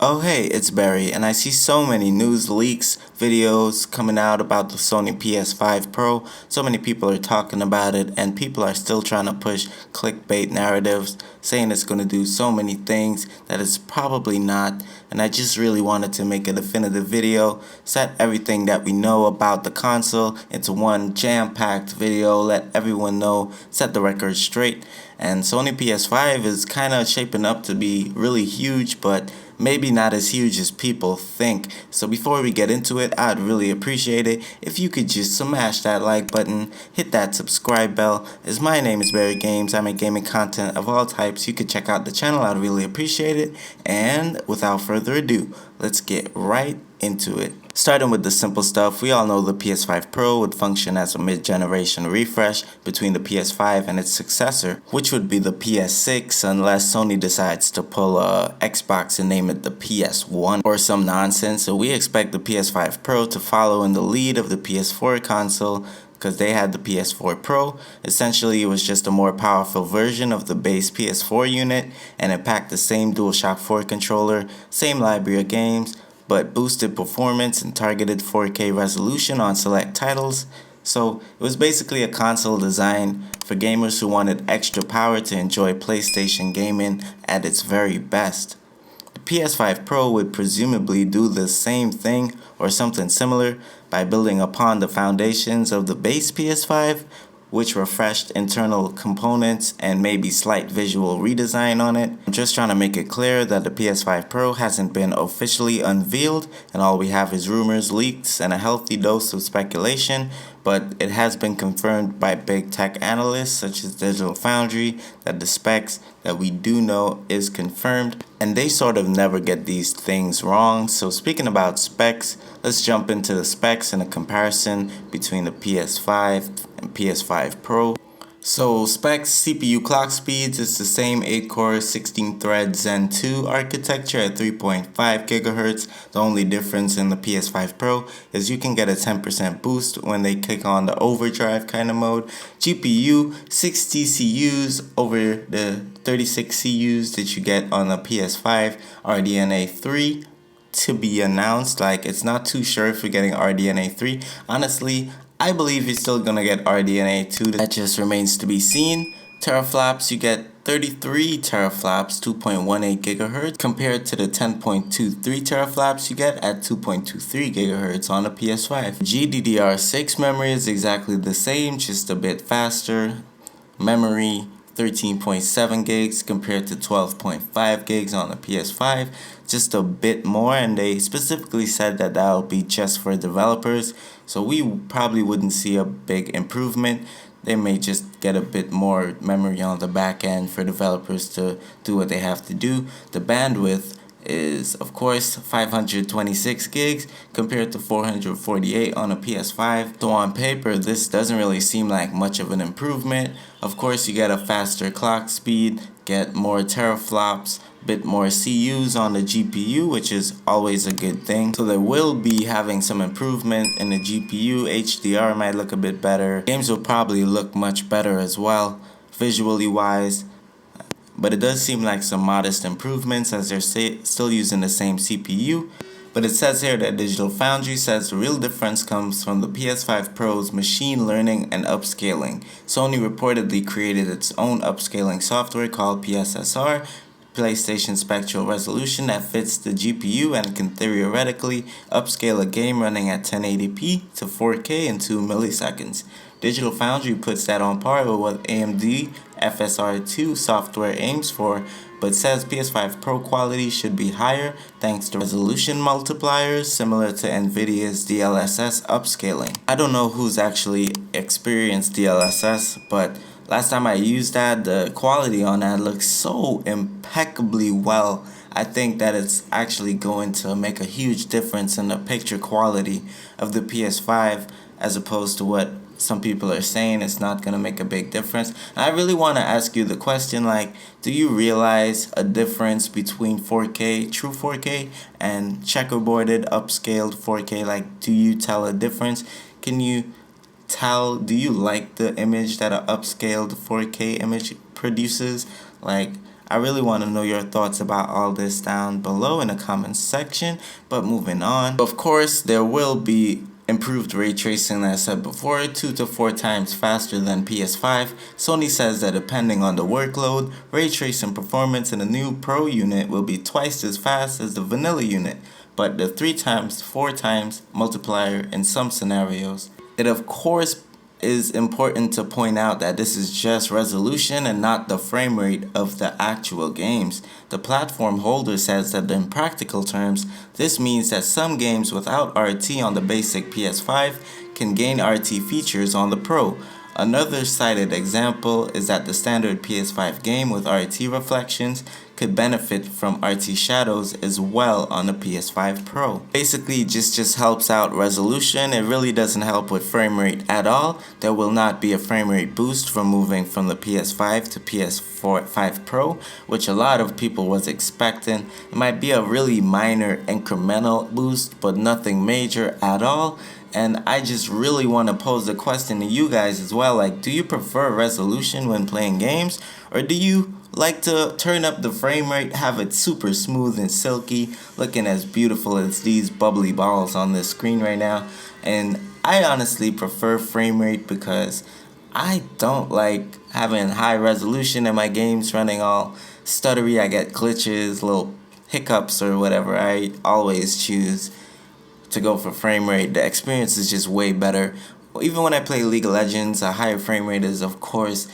Oh hey, it's Barry, and I see so many news leaks, videos coming out about the Sony PS5 Pro. So many people are talking about it, and people are still trying to push clickbait narratives, saying it's going to do so many things that it's probably not. And I just really wanted to make a definitive video, set everything that we know about the console into one jam-packed video, let everyone know, set the record straight. And Sony PS5 is kind of shaping up to be really huge, but maybe not as huge as people think. So before we get into it, I'd really appreciate it if you could just smash that like button, hit that subscribe bell. As my name is Barry Games, I make gaming content of all types. You could check out the channel, I'd really appreciate it. And without further ado, let's get right into it. Starting with the simple stuff, we all know the PS5 Pro would function as a mid-generation refresh between the PS5 and its successor, which would be the PS6 unless Sony decides to pull a Xbox and name it the PS1 or some nonsense. So we expect the PS5 Pro to follow in the lead of the PS4 console because they had the PS4 Pro. Essentially, it was just a more powerful version of the base PS4 unit, and it packed the same DualShock 4 controller, same library of games, but boosted performance and targeted 4K resolution on select titles. So it was basically a console designed for gamers who wanted extra power to enjoy PlayStation gaming at its very best. The PS5 Pro would presumably do the same thing or something similar by building upon the foundations of the base PS5, which refreshed internal components and maybe slight visual redesign on it. I'm just trying to make it clear that the PS5 Pro hasn't been officially unveiled, and all we have is rumors, leaks, and a healthy dose of speculation, but it has been confirmed by big tech analysts such as Digital Foundry that the specs that we do know is confirmed, and they sort of never get these things wrong. So speaking about specs, let's jump into the specs and a comparison between the PS5 and PS5 Pro. So specs, CPU clock speeds, it's the same 8-core 16-thread Zen 2 architecture at 3.5 GHz. The only difference in the PS5 Pro is you can get a 10% boost when they kick on the overdrive kind of mode. GPU, 60 CUs over the 36 CUs that you get on the PS5. RDNA 3 to be announced. Like, it's not too sure if we're getting RDNA 3. Honestly, I believe you're still gonna get RDNA 2. That just remains to be seen. Teraflops, you get 33 teraflops, 2.18 GHz, compared to the 10.23 teraflops you get at 2.23 GHz on the PS5. GDDR6 memory is exactly the same, just a bit faster. Memory, 13.7 gigs compared to 12.5 gigs on the PS5, just a bit more, and they specifically said that that'll be just for developers, so we probably wouldn't see a big improvement. They may just get a bit more memory on the back end for developers to do what they have to do. The bandwidth is, of course, 526 gigs compared to 448 on a PS5. So on paper, this doesn't really seem like much of an improvement. Of course, you get a faster clock speed, get more teraflops, bit more CUs on the GPU, which is always a good thing. So there will be having some improvement in the GPU. HDR might look a bit better. Games will probably look much better as well, visually wise. But it does seem like some modest improvements as they're still using the same CPU. But it says here that Digital Foundry says the real difference comes from the PS5 Pro's machine learning and upscaling. Sony reportedly created its own upscaling software called PSSR, PlayStation Spectral Resolution, that fits the GPU and can theoretically upscale a game running at 1080p to 4K in 2 milliseconds. Digital Foundry puts that on par with what AMD FSR2 software aims for, but says PS5 Pro quality should be higher thanks to resolution multipliers similar to Nvidia's DLSS upscaling. I don't know who's actually experienced DLSS, but last time I used that, the quality on that looks so impeccably well. I think that it's actually going to make a huge difference in the picture quality of the PS5 as opposed to what some people are saying. It's not going to make a big difference. And I really want to ask you the question, like, do you realize a difference between 4K, true 4K, and checkerboarded, upscaled 4K? Like, do you tell a difference? Can you tell, do you like the image that an upscaled 4K image produces? Like, I really want to know your thoughts about all this down below in the comments section. But moving on, of course, there will be improved ray tracing, as I said before, 2 to 4 times faster than PS5. Sony says that depending on the workload, ray tracing performance in the new Pro unit will be twice as fast as the vanilla unit, but the 3 times, 4 times multiplier in some scenarios. It of course is important to point out that this is just resolution and not the frame rate of the actual games. The platform holder says that in practical terms, this means that some games without RT on the basic PS5 can gain RT features on the Pro. Another cited example is that the standard PS5 game with RT reflections could benefit from RT shadows as well on the PS5 Pro. Basically, just helps out resolution. It really doesn't help with frame rate at all. There will not be a frame rate boost from moving from the PS5 to PS5 Pro, which a lot of people was expecting. It might be a really minor incremental boost, but nothing major at all. And I just really want to pose the question to you guys as well, like, do you prefer resolution when playing games, or do you like to turn up the frame rate, have it super smooth and silky, looking as beautiful as these bubbly balls on the screen right now? And I honestly prefer frame rate because I don't like having high resolution and my games running all stuttery. I get glitches, little hiccups or whatever. I always choose to go for frame rate. The experience is just way better. Even when I play League of Legends, a higher frame rate is, of course,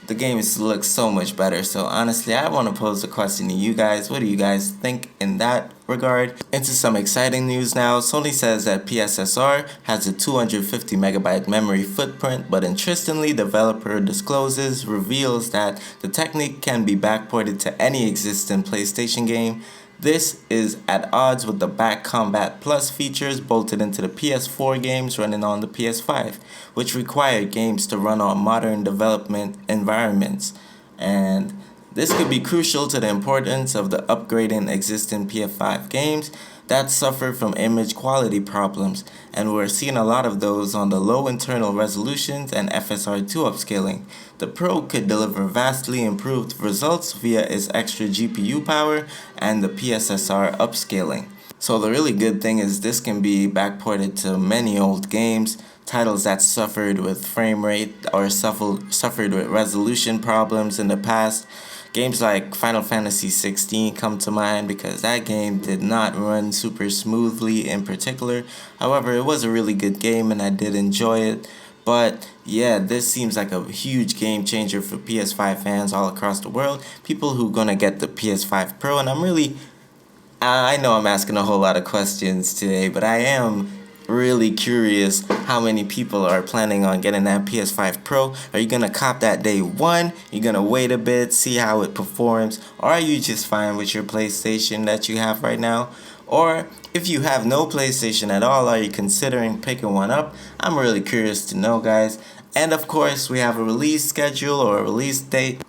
the game looks so much better. So honestly, I want to pose the question to you guys. What do you guys think in that regard? Into some exciting news now. Sony says that PSSR has a 250 megabyte memory footprint, but interestingly, developer reveals that the technique can be backported to any existing PlayStation game. This is at odds with the Back Combat Plus features bolted into the PS4 games running on the PS5, which require games to run on modern development environments. And this could be crucial to the importance of the upgrading existing PS5 games that suffer from image quality problems, and we're seeing a lot of those on the low internal resolutions and FSR2 upscaling. The Pro could deliver vastly improved results via its extra GPU power and the PSSR upscaling. So the really good thing is this can be backported to many old games, titles that suffered with frame rate or suffered with resolution problems in the past. Games like Final Fantasy 16 come to mind because that game did not run super smoothly in particular. However, it was a really good game and I did enjoy it. But yeah, this seems like a huge game changer for PS5 fans all across the world. People who gonna get the PS5 Pro, and I know I'm asking a whole lot of questions today, but I am really curious how many people are planning on getting that PS5 Pro. Are you gonna cop that day one? You're gonna wait a bit, see how it performs, or are you just fine with your PlayStation that you have right now? Or if you have no PlayStation at all, are you considering picking one up? I'm really curious to know, guys. And of course, we have a release schedule or a release date.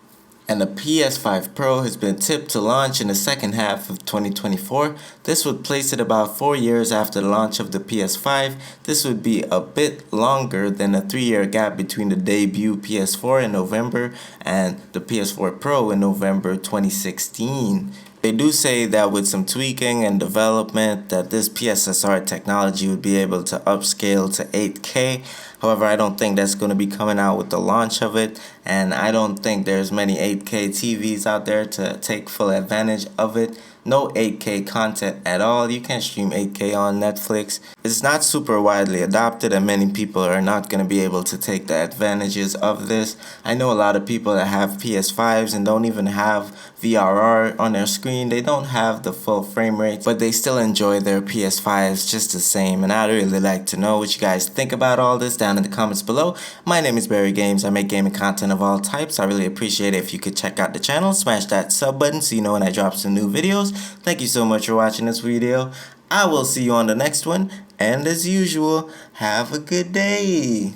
And the PS5 Pro has been tipped to launch in the second half of 2024. This would place it about 4 years after the launch of the PS5. This would be a bit longer than a 3-year gap between the debut PS4 in November and the PS4 Pro in November 2016. They do say that with some tweaking and development that this PSSR technology would be able to upscale to 8K. However, I don't think that's going to be coming out with the launch of it, and I don't think there's many 8K TVs out there to take full advantage of it. No 8K content at all. You can't stream 8K on Netflix. It's not super widely adopted and many people are not going to be able to take the advantages of this. I know a lot of people that have PS5s and don't even have VRR on their screen. They don't have the full frame rate, but they still enjoy their PS5s just the same. And I'd really like to know what you guys think about all this down in the comments below. My name is Barry Games. I make gaming content of all types. I really appreciate it if you could check out the channel, smash that sub button so you know when I drop some new videos. Thank you so much for watching this video. I will see you on the next one, and as usual, have a good day.